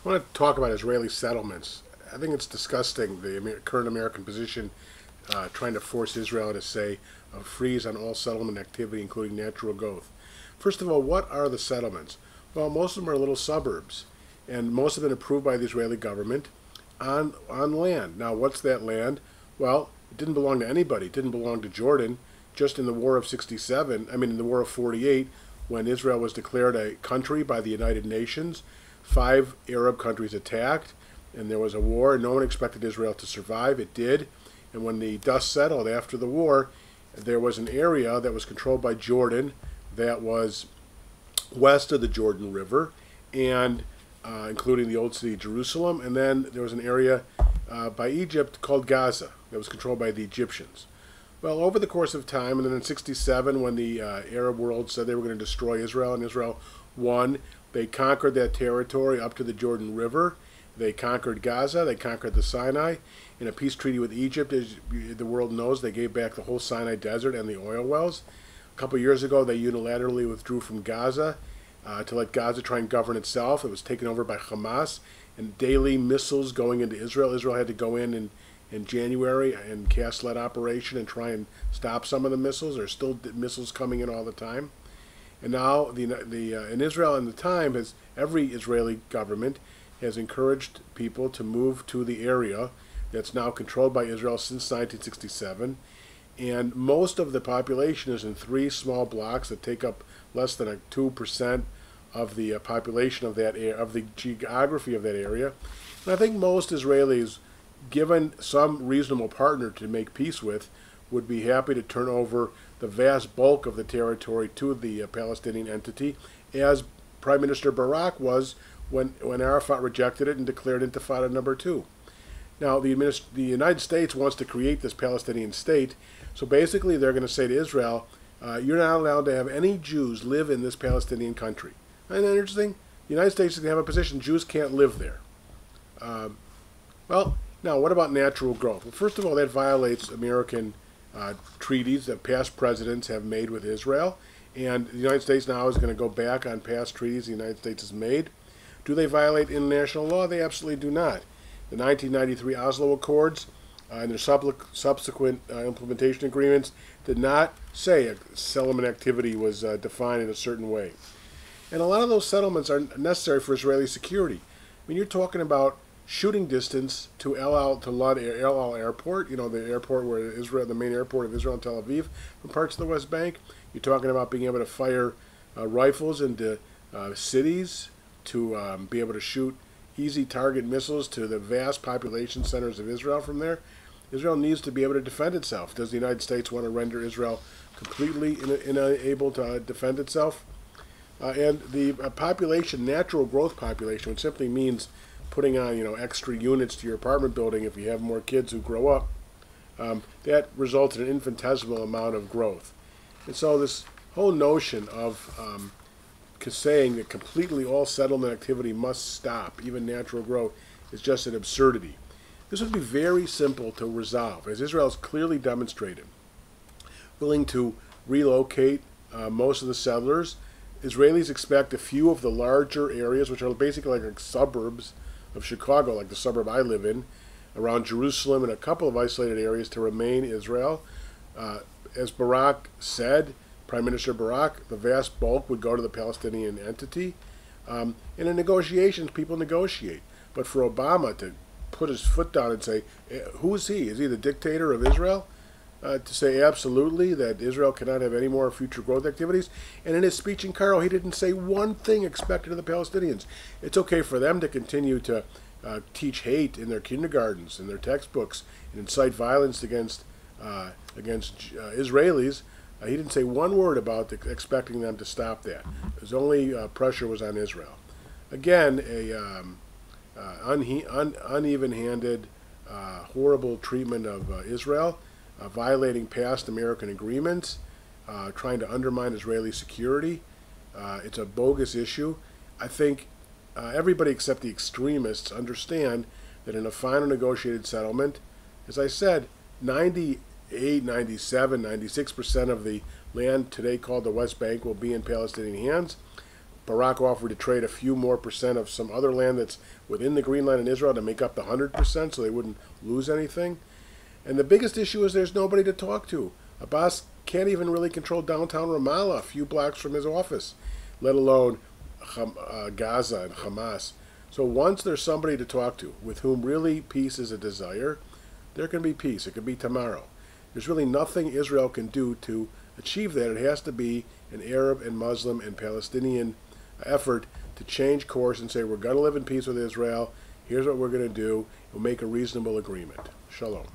I want to talk about Israeli settlements. I think it's disgusting, the current American position trying to force Israel to say a freeze on all settlement activity, including natural growth. First of all, what are the settlements? Well, most of them are little suburbs, and most have been approved by the Israeli government on land. Now, what's that land? Well, it didn't belong to anybody. It didn't belong to Jordan. Just in the War of 67, in the War of 48, when Israel was declared a country by the United Nations, 5 Arab countries attacked, and there was a war, and no one expected Israel to survive. It did. And when the dust settled after the war, there was an area that was controlled by Jordan that was west of the Jordan River, and including the old city of Jerusalem. And then there was an area by Egypt called Gaza that was controlled by the Egyptians. Well, over the course of time, and then in 67, when the Arab world said they were going to destroy Israel, and Israel won, they conquered that territory up to the Jordan River. They conquered Gaza. They conquered the Sinai. In a peace treaty with Egypt, as the world knows, they gave back the whole Sinai Desert and the oil wells. A couple of years ago, they unilaterally withdrew from Gaza to let Gaza try and govern itself. It was taken over by Hamas, and daily missiles going into Israel. Israel had to go in January and cast lead operation and try and stop some of the missiles. There's still missiles coming in all the time. And now in Israel in the time, every Israeli government has encouraged people to move to the area that's now controlled by Israel since 1967. And most of the population is in 3 small blocks that take up less than 2% of the population of that of the geography of that area. And I think most Israelis, given some reasonable partner to make peace with, would be happy to turn over the vast bulk of the territory to the Palestinian entity, as Prime Minister Barak was when Arafat rejected it and declared Intifada number 2. Now, the United States wants to create this Palestinian state, so basically they're going to say to Israel, you're not allowed to have any Jews live in this Palestinian country. Isn't that interesting? The United States is going to have a position Jews can't live there. Well, now, what about natural growth? Well, first of all, that violates American treaties that past presidents have made with Israel, and the United States now is going to go back on past treaties the United States has made. Do they violate international law? They absolutely do not. The 1993 Oslo Accords and their subsequent implementation agreements did not say a settlement activity was defined in a certain way. And a lot of those settlements are necessary for Israeli security. You're talking about shooting distance to El Al Airport, the airport where Israel, the main airport of Israel and Tel Aviv, from parts of the West Bank. You're talking about being able to fire rifles into cities, to be able to shoot easy target missiles to the vast population centers of Israel from there. Israel needs to be able to defend itself. Does the United States want to render Israel completely unable to defend itself? And the population, natural growth population, which simply means putting on extra units to your apartment building if you have more kids who grow up, that results in an infinitesimal amount of growth. And so this whole notion of saying that completely all settlement activity must stop, even natural growth, is just an absurdity. This would be very simple to resolve, as Israel has clearly demonstrated. Willing to relocate most of the settlers. Israelis expect a few of the larger areas, which are basically like suburbs of Chicago, like the suburb I live in, around Jerusalem and a couple of isolated areas, to remain Israel. As Barak said, Prime Minister Barak, the vast bulk would go to the Palestinian entity. And in negotiations, people negotiate. But for Obama to put his foot down and say, who is he? Is he the dictator of Israel? To say absolutely that Israel cannot have any more future growth activities. And in his speech in Cairo, he didn't say one thing expected of the Palestinians. It's okay for them to continue to teach hate in their kindergartens, in their textbooks, and incite violence against Israelis. He didn't say one word about expecting them to stop that. His only pressure was on Israel. Again, uneven-handed, horrible treatment of Israel, violating past American agreements, trying to undermine Israeli security. It's a bogus issue. I think everybody except the extremists understand that in a final negotiated settlement, as I said, 98, 97, 96% of the land today called the West Bank will be in Palestinian hands. Barack offered to trade a few more percent of some other land that's within the Green Line in Israel to make up the 100% so they wouldn't lose anything. And the biggest issue is there's nobody to talk to. Abbas can't even really control downtown Ramallah, a few blocks from his office, let alone Gaza and Hamas. So once there's somebody to talk to with whom really peace is a desire, there can be peace. It could be tomorrow. There's really nothing Israel can do to achieve that. It has to be an Arab and Muslim and Palestinian effort to change course and say, we're going to live in peace with Israel. Here's what we're going to do. We'll make a reasonable agreement. Shalom.